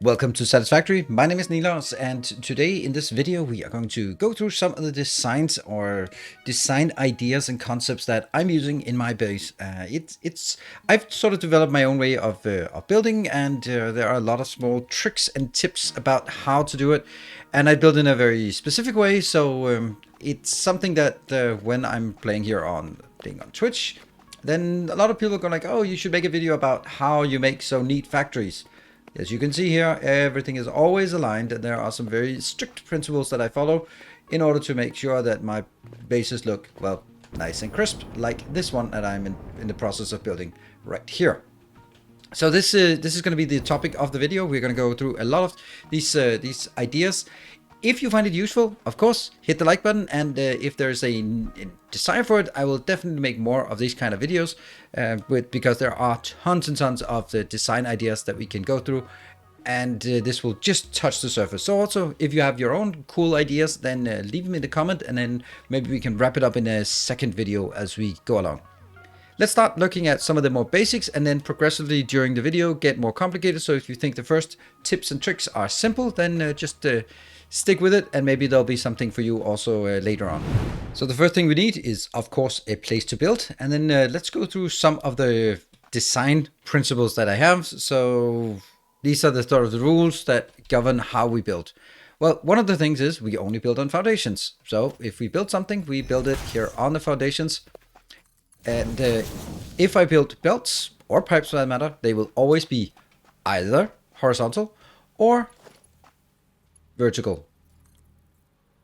Welcome to Satisfactory. My name is Nilaus, and today in this video we are going to go through some of the designs or design ideas and concepts that I'm using in my base. I've sort of developed my own way of building, and there are a lot of small tricks and tips about how to do it, and I build in a very specific way. So it's something that when I'm playing on Twitch, then a lot of people go like, "Oh, you should make a video about how you make so neat factories." As you can see here, everything is always aligned, and there are some very strict principles that I follow in order to make sure that my bases look, well, nice and crisp, like this one that I'm in the process of building right here. So this is going to be the topic of the video. We're going to go through a lot of these ideas. If you find it useful, of course, hit the like button, and if there's a desire for it, I will definitely make more of these kind of videos, because there are tons and tons of the design ideas that we can go through, and this will just touch the surface. So also, if you have your own cool ideas, then leave them in the comment, and then maybe we can wrap it up in a second video as we go along. Let's start looking at some of the more basics, and then progressively during the video get more complicated. So if you think the first tips and tricks are simple, then just stick with it, and maybe there'll be something for you also later on. So the first thing we need is, of course, a place to build, and then let's go through some of the design principles that I have. So these are the sort of the rules that govern how we build. Well, one of the things is we only build on foundations. So if we build something, we build it here on the foundations. And if I build belts or pipes for that matter, they will always be either horizontal or vertical.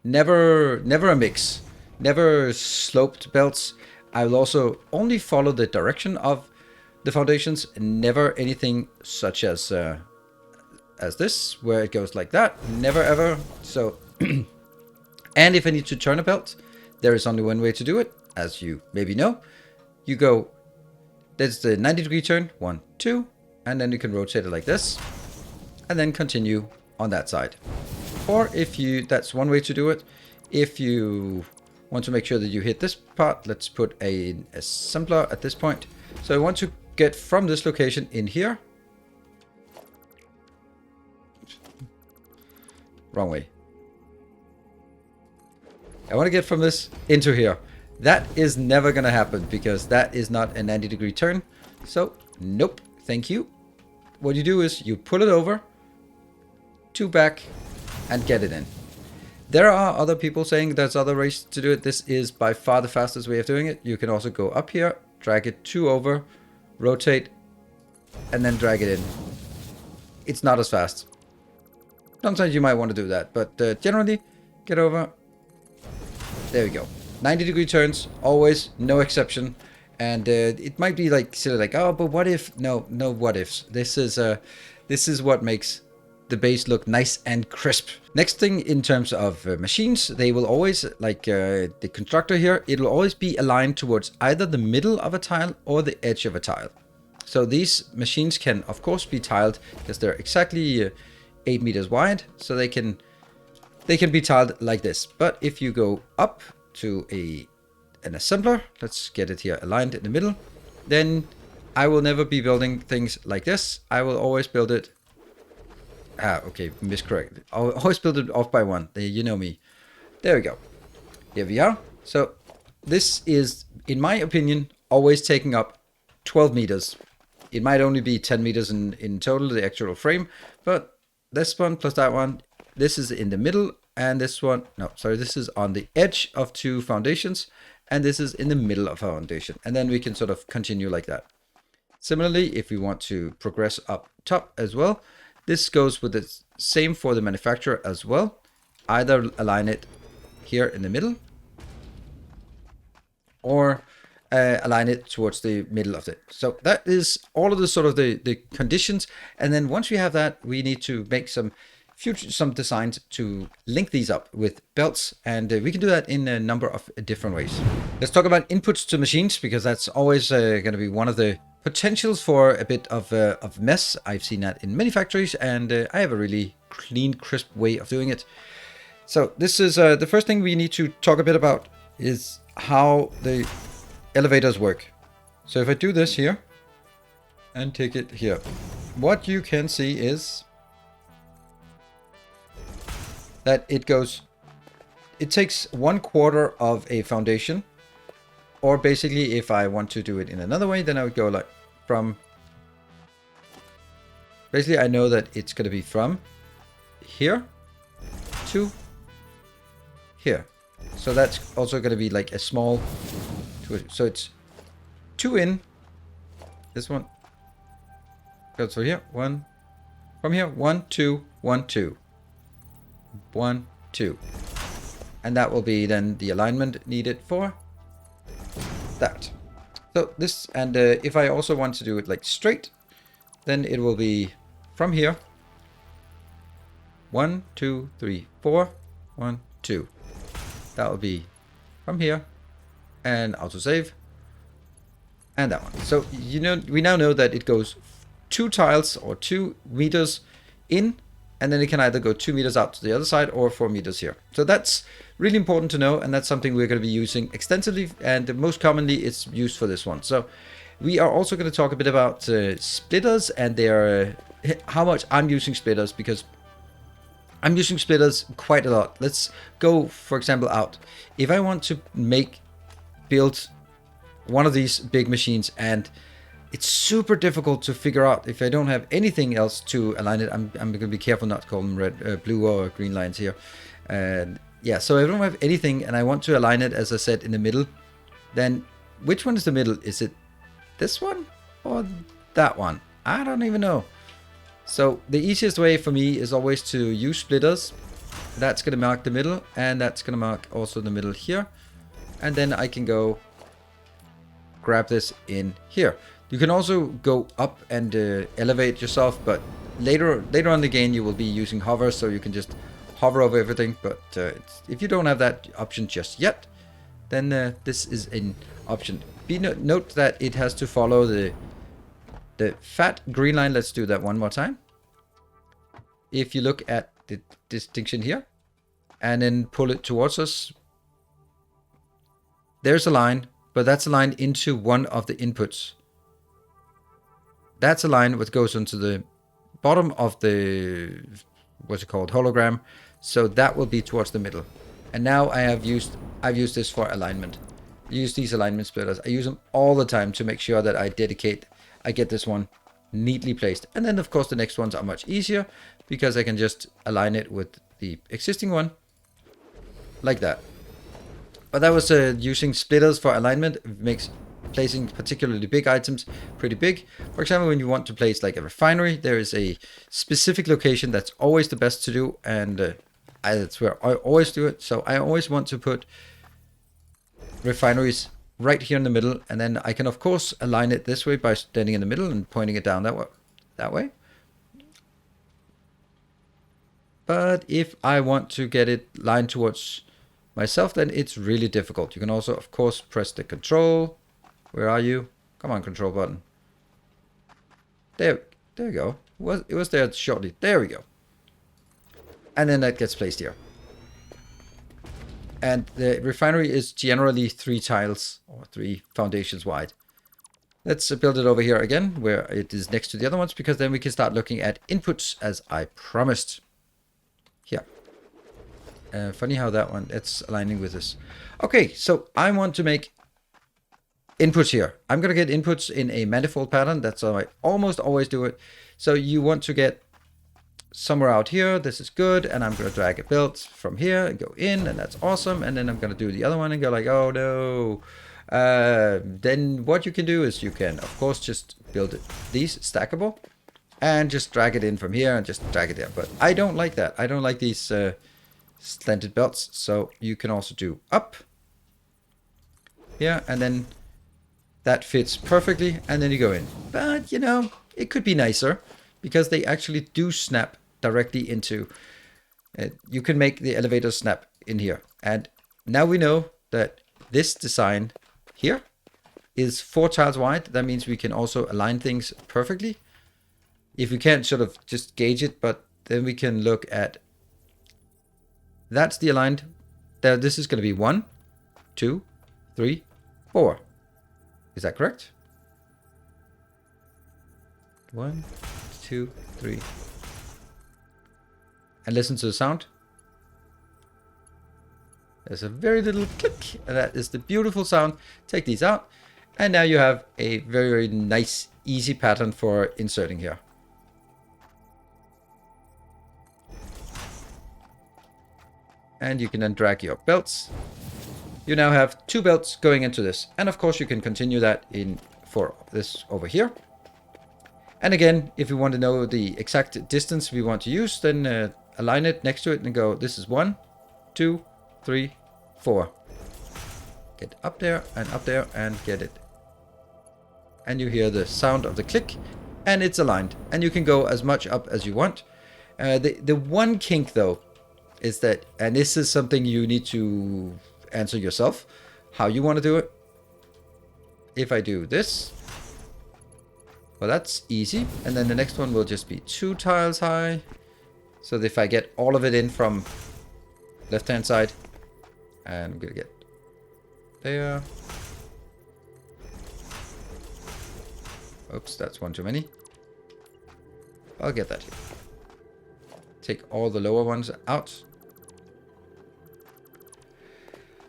Never a mix. Never sloped belts. I will also only follow the direction of the foundations. Never anything such as this, where it goes like that. Never ever. So, and if I need to turn a belt, there is only one way to do it, as you maybe know. You go, that's the 90-degree turn, 1, 2, and then you can rotate it like this, and then continue on that side. Or if you, that's one way to do it. If you want to make sure that you hit this part, let's put a assembler at this point. So I want to get from this location in here. Wrong way. I want to get from this into here. That is never going to happen, because that is not a 90-degree turn. So, nope, thank you. What you do is you pull it over, 2 back, and get it in. There are other people saying there's other ways to do it. This is by far the fastest way of doing it. You can also go up here, drag it 2 over, rotate, and then drag it in. It's not as fast. Sometimes you might want to do that, but generally, get over. There we go. 90-degree turns, always, no exception. And it might be like silly, like, oh, but what if? No what ifs. This is what makes the base look nice and crisp. Next thing, in terms of machines, they will always, like the constructor here, it will always be aligned towards either the middle of a tile or the edge of a tile. So these machines can, of course, be tiled because they're exactly 8 meters wide, so they can be tiled like this. But if you go up to an assembler, let's get it here aligned in the middle, then I will never be building things like this. I will always build it, okay, miscorrect. I'll always build it off by 1. You know me. There we go. Here we are. So this is, in my opinion, always taking up 12 meters. It might only be 10 meters in total, the actual frame, but this one plus that one, this is in the middle. And this one, no, sorry, this is on the edge of 2 foundations, and this is in the middle of a foundation. And then we can sort of continue like that. Similarly, if we want to progress up top as well, this goes with the same for the manufacturer as well. Either align it here in the middle, or align it towards the middle of it. So that is all of the sort of the conditions. And then once we have that, we need to make some designs to link these up with belts, and we can do that in a number of different ways. Let's talk about inputs to machines, because that's always going to be one of the potentials for a bit of mess. I've seen that in many factories, and I have a really clean, crisp way of doing it. So this is the first thing we need to talk a bit about, is how the elevators work. So if I do this here and take it here, what you can see is that it goes, it takes 1/4 of a foundation. Or basically, if I want to do it in another way, then I would go like from, basically I know that it's going to be from here to here. So that's also going to be like a small, so it's 2 in, this one goes from here, 1, from here, 1, 2, 1, 2, 1, 2. And that will be then the alignment needed for that. So this, and if I also want to do it like straight, then it will be from here, 1, 2, 3, 4, 1, 2. That will be from here, and autosave, and that one. So you know, we now know that it goes 2 tiles or 2 meters in, and then it can either go 2 meters out to the other side or 4 meters here. So that's really important to know, and that's something we're going to be using extensively, and most commonly it's used for this one. So we are also going to talk a bit about splitters and their how much I'm using splitters, because I'm using splitters quite a lot. Let's go, for example, out. If I want to build one of these big machines, and it's super difficult to figure out if I don't have anything else to align it. I'm going to be careful not to call them red, blue or green lines here. And yeah, so if I don't have anything and I want to align it, as I said, in the middle, then which one is the middle? Is it this one or that one? I don't even know. So the easiest way for me is always to use splitters. That's going to mark the middle, and that's going to mark also the middle here. And then I can go grab this in here. You can also go up and elevate yourself, but later on in the game you will be using hover, so you can just hover over everything. But if you don't have that option just yet, then this is an option. Note that it has to follow the fat green line. Let's do that one more time. If you look at the distinction here, and then pull it towards us, there's a line, but that's a line into one of the inputs. That's a line that goes into the bottom of the, what's it called, hologram. So that will be towards the middle. And now I've used this for alignment. I use these alignment splitters. I use them all the time to make sure that I get this one neatly placed. And then of course the next ones are much easier, because I can just align it with the existing one like that. But that was using splitters for alignment. It makes placing particularly big items pretty big. For example, when you want to place like a refinery, there is a specific location that's always the best to do, and that's where I always do it. So I always want to put refineries right here in the middle, and then I can of course align it this way by standing in the middle and pointing it down that way. But if I want to get it lined towards myself, then it's really difficult. You can also of course press the control. Where are you? Come on, control button. There we go. It was there shortly. There we go. And then that gets placed here. And the refinery is generally 3 tiles or 3 foundations wide. Let's build it over here again, where it is next to the other ones, because then we can start looking at inputs as I promised. Here. Funny how that one, it's aligning with this. Okay, so I want to make inputs here. I'm going to get inputs in a manifold pattern. That's how I almost always do it. So you want to get somewhere out here. This is good. And I'm going to drag a build from here and go in, and that's awesome. And then I'm going to do the other one and go like, oh no. Then what you can do is you can, of course, just build these stackable and just drag it in from here and just drag it there. But I don't like that. I don't like these slanted belts. So you can also do up here, and then that fits perfectly, and then you go in. But, you know, it could be nicer, because they actually do snap directly into... you can make the elevator snap in here. And now we know that this design here is 4 tiles wide. That means we can also align things perfectly. If we can't sort of just gauge it, but then we can look at... That's the aligned... This is going to be 1, 2, 3, 4. Is that correct? 1, 2, 3. And listen to the sound. There's a very little click, and that is the beautiful sound. Take these out, and now you have a very, very nice, easy pattern for inserting here. And you can then drag your belts. You now have 2 belts going into this. And of course you can continue that in for this over here. And again, if you want to know the exact distance we want to use, then align it next to it and go, this is 1, 2, 3, 4. Get up there and get it. And you hear the sound of the click, and it's aligned. And you can go as much up as you want. The one kink though is that, and this is something you need to answer yourself, how you want to do it. If I do this, well, that's easy. And then the next one will just be 2 tiles high. So if I get all of it in from left hand side, and I'm gonna get there. Oops, that's one too many. I'll get that here. Take all the lower ones out.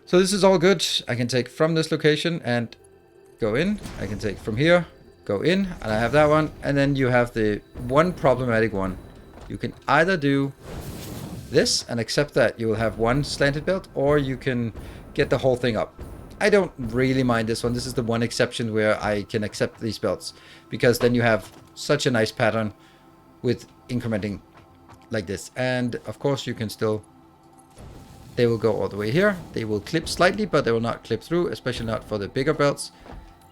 So this is all good. I can take from this location and go in. I can take from here, go in, and I have that one. And then you have the one problematic one. You can either do this and accept that you will have one slanted belt, or you can get the whole thing up. I don't really mind this one. This is the one exception where I can accept these belts, because then you have such a nice pattern with incrementing like this. And of course you can still, they will go all the way here. They will clip slightly, but they will not clip through, especially not for the bigger belts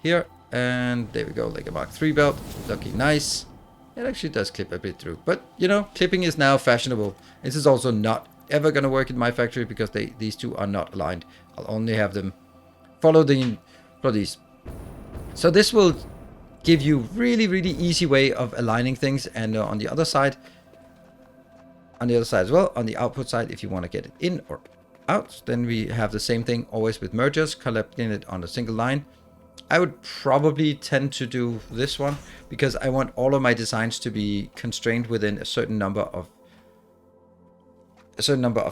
here. And there we go, like a Mark III belt, looking nice. It actually does clip a bit through, but you know, clipping is now fashionable. This is also not ever going to work in my factory because these two are not aligned. I'll only have them follow these. So this will give you really, really easy way of aligning things. And on the other side as well, on the output side, if you want to get it in or out, then we have the same thing always with mergers, collecting it on a single line. I would probably tend to do this one because I want all of my designs to be constrained within a certain number of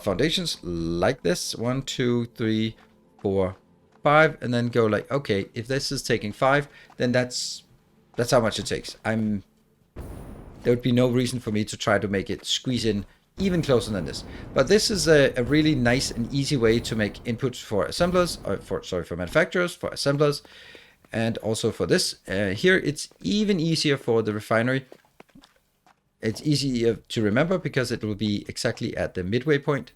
foundations, like this. 1, 2, 3, 4, 5, and then go like, okay, if this is taking 5, then that's how much it takes. There would be no reason for me to try to make it squeeze in even closer than this. But this is a really nice and easy way to make inputs for assemblers, or for manufacturers, for assemblers, and also for this. Here it's even easier for the refinery. It's easier to remember because it will be exactly at the midway point.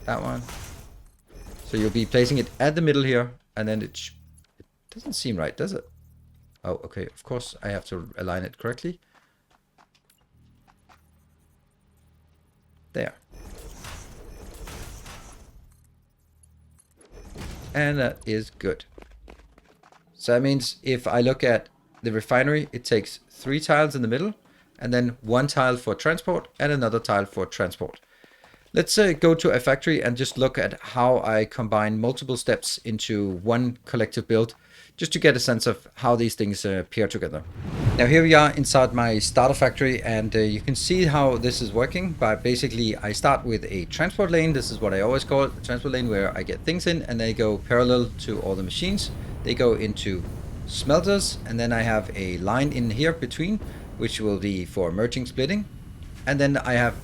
That one. So you'll be placing it at the middle here, and then it doesn't seem right, does it? Oh, okay, of course I have to align it correctly. There. And that is good. So that means if I look at the refinery, it takes 3 tiles in the middle, and then 1 tile for transport and another tile for transport. Let's go to a factory and just look at how I combine multiple steps into one collective build, just to get a sense of how these things pair together. Now here we are inside my starter factory, and you can see how this is working. But basically I start with a transport lane. This is what I always call it, a transport lane, where I get things in and they go parallel to all the machines. They go into smelters, and then I have a line in here between, which will be for merging, splitting. And then I have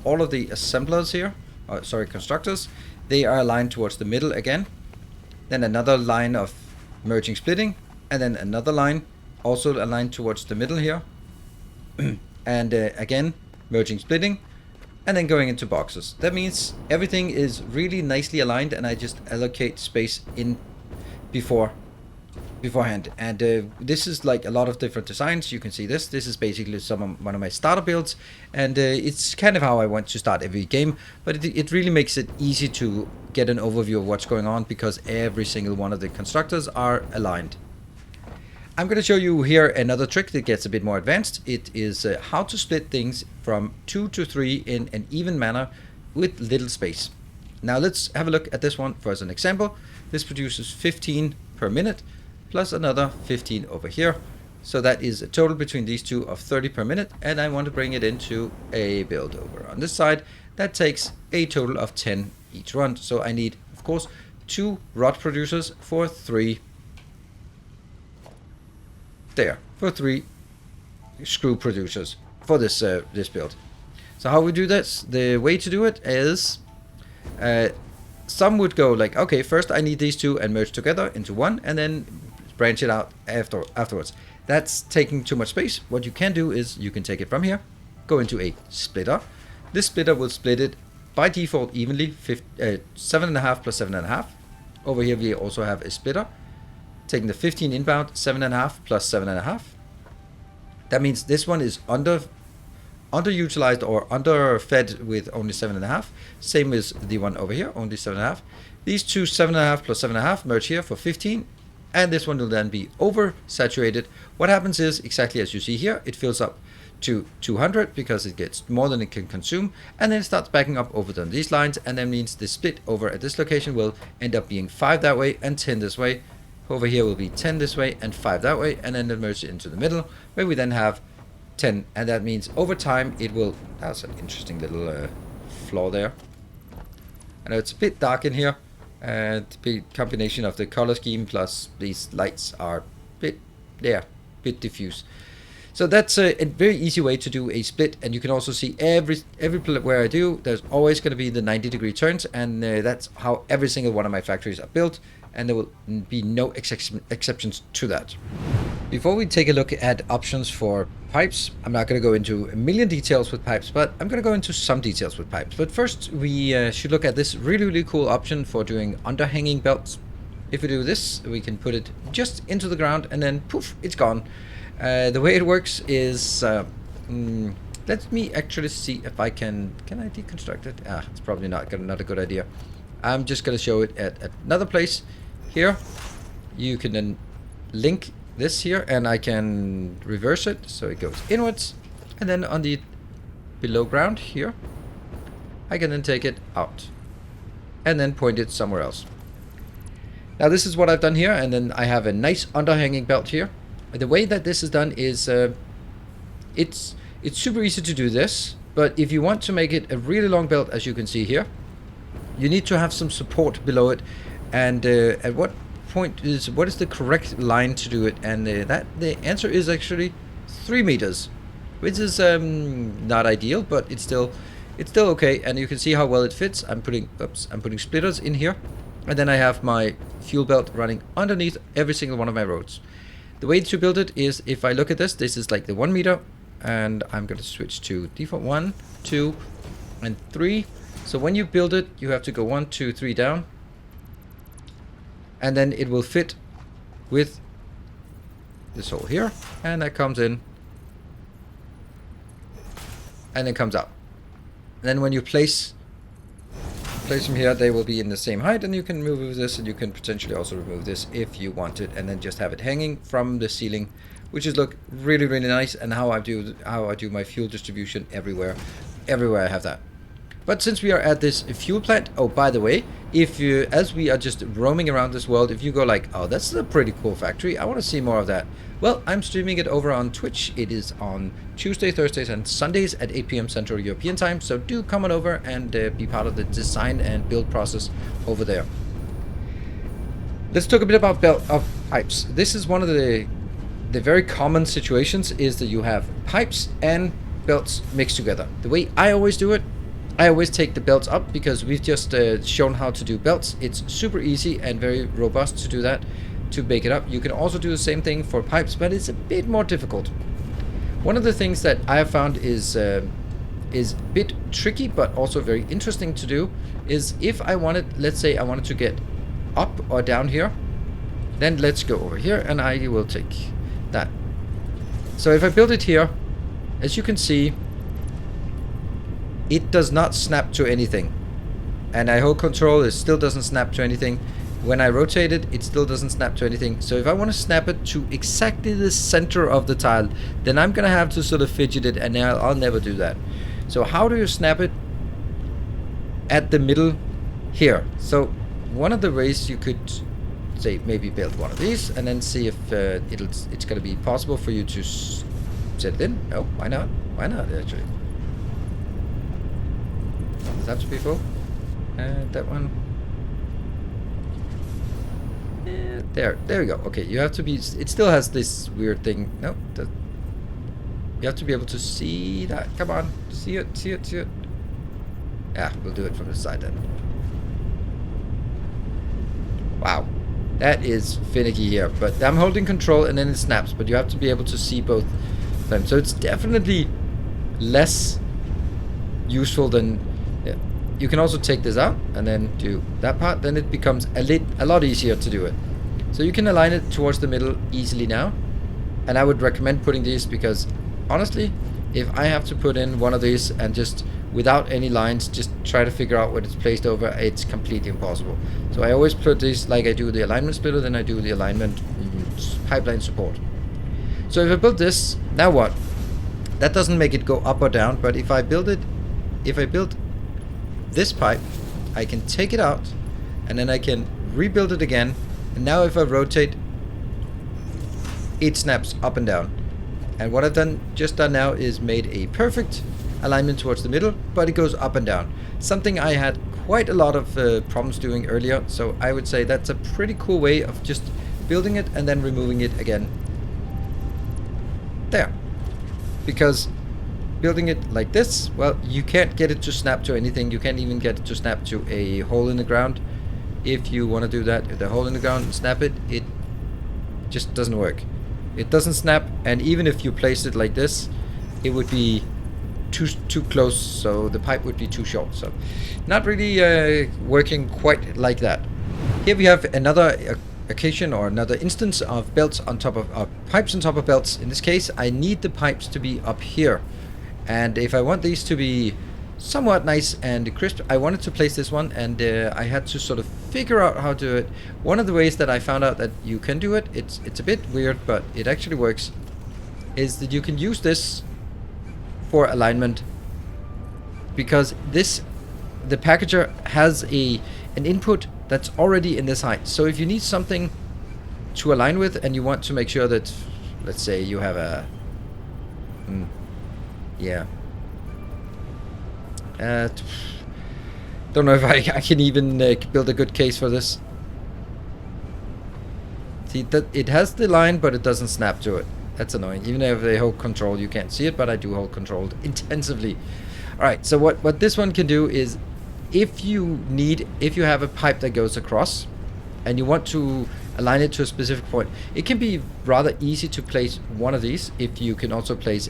all of the assemblers here, constructors. They are aligned towards the middle again. Then another line of merging, splitting, and then another line also aligned towards the middle here. And again, merging, splitting, and then going into boxes. That means everything is really nicely aligned, and I just allocate space in beforehand. And this is like a lot of different designs. You can see this is basically one of my starter builds, and it's kind of how I want to start every game, but it really makes it easy to get an overview of what's going on because every single one of the constructors are aligned. I'm going to show you here another trick that gets a bit more advanced. It is how to split things from 2 to 3 in an even manner with little space. Now let's have a look at this one for as an example. This produces 15 per minute, plus another 15 over here, So that is a total between these two of 30 per minute, and I want to bring it into a build over on this side. That takes a total of 10 each run. So I need, of course, 2 rod producers for 3 there, for 3 screw producers for this this build. So how we do this? The way to do it is, some would go like, okay, first I need these 2 and merge together into one, and then branch it out afterwards. That's taking too much space. What you can do is you can take it from here, go into a splitter. This splitter will split it by default evenly, 7.5 plus 7.5. Over here we also have a splitter, taking the 15 inbound, 7.5 plus 7.5. That means this one is underutilized or underfed with only 7.5. Same as the one over here, only 7.5. These two 7.5 plus 7.5 merge here for 15, and this one will then be oversaturated. What happens is exactly as you see here, it fills up to 200 because it gets more than it can consume, and then it starts backing up over on these lines, and that means the split over at this location will end up being 5 that way and 10 this way. Over here will be 10 this way and 5 that way, and then it merges into the middle, where we then have 10, and that means over time it will. That's an interesting little flaw there. I know it's a bit dark in here, and the combination of the color scheme plus these lights are bit diffuse. So that's a very easy way to do a split, and you can also see every where I do, there's always going to be the 90-degree turns, and that's how every single one of my factories are built, and there will be no exceptions to that. Before we take a look at options for pipes, I'm not going to go into a million details with pipes, but I'm going to go into some details with pipes. But first, we should look at this really cool option for doing underhanging belts. If we do this, we can put it just into the ground, and then poof, it's gone. The way it works is, let me actually see if I can I deconstruct it? It's probably not a good idea. I'm just going to show it at another place. Here, you can then link this here, and I can reverse it so it goes inwards, and then on the below ground here, I can then take it out and then point it somewhere else. Now this is what I've done here, and then I have a nice underhanging belt here. The way that this is done is, it's super easy to do this, but if you want to make it a really long belt, as you can see here, you need to have some support below it, and at what point what is the correct line to do it? And the answer is actually 3 meters, which is not ideal, but it's still okay, and you can see how well it fits. I'm putting splitters in here, and then I have my fuel belt running underneath every single one of my roads. The way to build it is, if I look at this is like the 1 meter, and I'm going to switch to default 1, 2, and 3. So when you build it, you have to go 1, 2, 3 down, and then it will fit with this hole here, and that comes in, and it comes out. And then when you place them here, they will be in the same height, and you can remove this, and you can potentially also remove this if you want it, and then just have it hanging from the ceiling, which is look really nice, and how I do my fuel distribution everywhere I have that. But since we are at this fuel plant, oh, by the way, as we are just roaming around this world, if you go like, oh, that's a pretty cool factory, I want to see more of that. Well, I'm streaming it over on Twitch. It is on Tuesday, Thursdays, and Sundays at 8 p.m. Central European Time. So do come on over and be part of the design and build process over there. Let's talk a bit about pipes. This is one of the very common situations, is that you have pipes and belts mixed together. The way I always do it, I always take the belts up, because we've just shown how to do belts. It's super easy and very robust to do that, to make it up. You can also do the same thing for pipes, but it's a bit more difficult. One of the things that I have found is a bit tricky, but also very interesting to do, is if I wanted, let's say I wanted to get up or down here, then let's go over here, and I will take that. So if I build it here, as you can see, it does not snap to anything, and I hold control, it still doesn't snap to anything. When I rotate it, it still doesn't snap to anything. So if I want to snap it to exactly the center of the tile, then I'm gonna have to sort of fidget it, and I'll never do that. So how do you snap it at the middle here? So one of the ways you could say maybe build one of these and then see if it's going to be possible for you to set it in. Oh, why not? Why not, actually? Does that have to be full? That one. There we go. Okay, you have to be. It still has this weird thing. No, you have to be able to see that. Come on, see it, see it, see it. Yeah, we'll do it from the side then. Wow, that is finicky here. But I'm holding control and then it snaps. But you have to be able to see both times. So it's definitely less useful than. Yeah. You can also take this out and then do that part. Then it becomes a lot easier to do it. So you can align it towards the middle easily now. And I would recommend putting these because, honestly, if I have to put in one of these and just without any lines, just try to figure out what it's placed over, it's completely impossible. So I always put this like I do the alignment splitter, then I do the alignment pipeline support. So if I build this, now what? That doesn't make it go up or down, but if I build this pipe, I can take it out and then I can rebuild it again. And now if I rotate, it snaps up and down. And what I've just done now is made a perfect alignment towards the middle, but it goes up and down. Something I had quite a lot of problems doing earlier. So I would say that's a pretty cool way of just building it and then removing it again. There. Because building it like this, well, you can't get it to snap to anything. You can't even get it to snap to a hole in the ground. If you want to do that, if the hole in the ground and snap it, it just doesn't work. It doesn't snap, and even if you place it like this, it would be too close, so the pipe would be too short. So not really working quite like that. Here we have another occasion or another instance of belts on top of pipes on top of belts. In this case, I need the pipes to be up here, and if I want these to be somewhat nice and crisp, I wanted to place this one, and I had to sort of figure out how to do it. One of the ways that I found out that you can do it, it's a bit weird, but it actually works, is that you can use this for alignment, because the packager has an input that's already in this height. So if you need something to align with and you want to make sure that, let's say you have a don't know if I can even build a good case for this. See, that it has the line, but it doesn't snap to it. That's annoying. Even if they hold control, you can't see it, but I do hold control intensively. All right, so what this one can do is, if you have a pipe that goes across and you want to align it to a specific point, it can be rather easy to place one of these if you can also place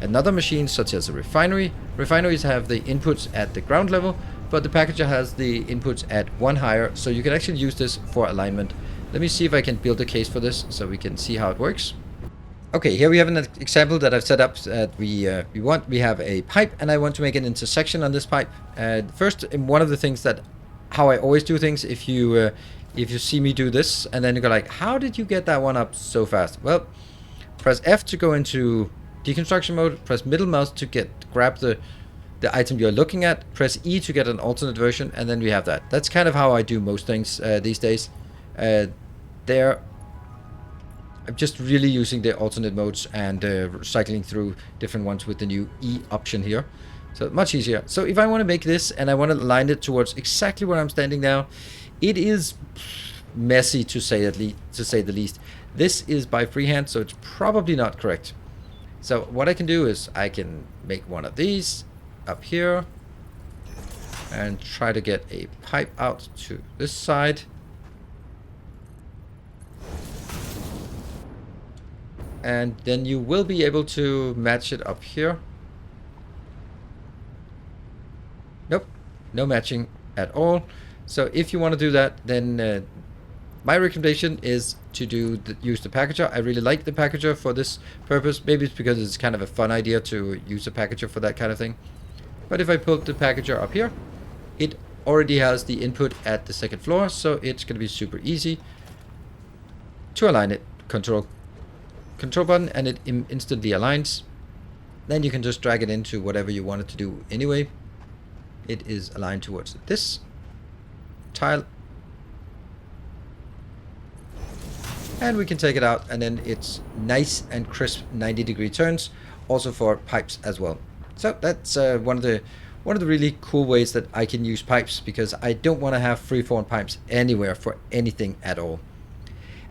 another machine, such as a refinery. Refineries have the inputs at the ground level, but the packager has the inputs at one higher, so you can actually use this for alignment. Let me see if I can build a case for this so we can see how it works. Okay, here we have an example that I've set up. That we have a pipe, and I want to make an intersection on this pipe. First, one of the things that how I always do things, if you see me do this and then you go like, how did you get that one up so fast? Well, press F to go into deconstruction mode, press middle mouse to grab the item you're looking at, press E to get an alternate version, and then we have that. That's kind of how I do most things these days. I'm just really using the alternate modes and cycling through different ones with the new E option here. So much easier. So if I want to make this and I want to align it towards exactly where I'm standing now, it is messy to say the least. This is by freehand, so it's probably not correct. So what I can do is I can make one of these up here and try to get a pipe out to this side. And then you will be able to match it up here. Nope, no matching at all. So if you want to do that, then my recommendation is to use the packager. I really like the packager for this purpose. Maybe it's because it's kind of a fun idea to use a packager for that kind of thing. But if I put the packager up here, it already has the input at the second floor, so it's going to be super easy to align it. Control button, and it instantly aligns. Then you can just drag it into whatever you want it to do anyway. It is aligned towards this tile. and we can take it out, and then it's nice and crisp 90-degree turns, also for pipes as well. So that's one of the really cool ways that I can use pipes, because I don't want to have freeform pipes anywhere for anything at all.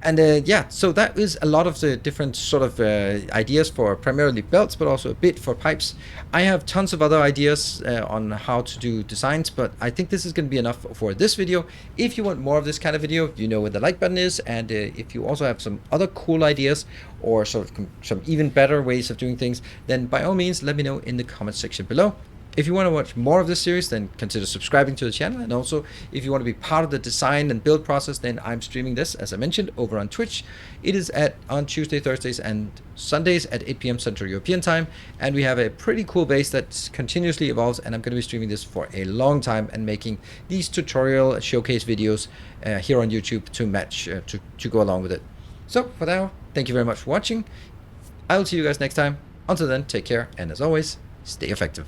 And yeah, so that is a lot of the different sort of ideas for primarily belts, but also a bit for pipes. I have tons of other ideas on how to do designs, but I think this is going to be enough for this video. If you want more of this kind of video, you know where the like button is. And if you also have some other cool ideas or sort of some even better ways of doing things, then by all means, let me know in the comment section below. If you want to watch more of this series, then consider subscribing to the channel. And also, if you want to be part of the design and build process, then I'm streaming this, as I mentioned, over on Twitch. It is on Tuesday, Thursdays, and Sundays at 8 p.m. Central European time. And we have a pretty cool base that continuously evolves. And I'm going to be streaming this for a long time and making these tutorial showcase videos here on YouTube to match, to go along with it. So for now, thank you very much for watching. I will see you guys next time. Until then, take care. And as always, stay effective.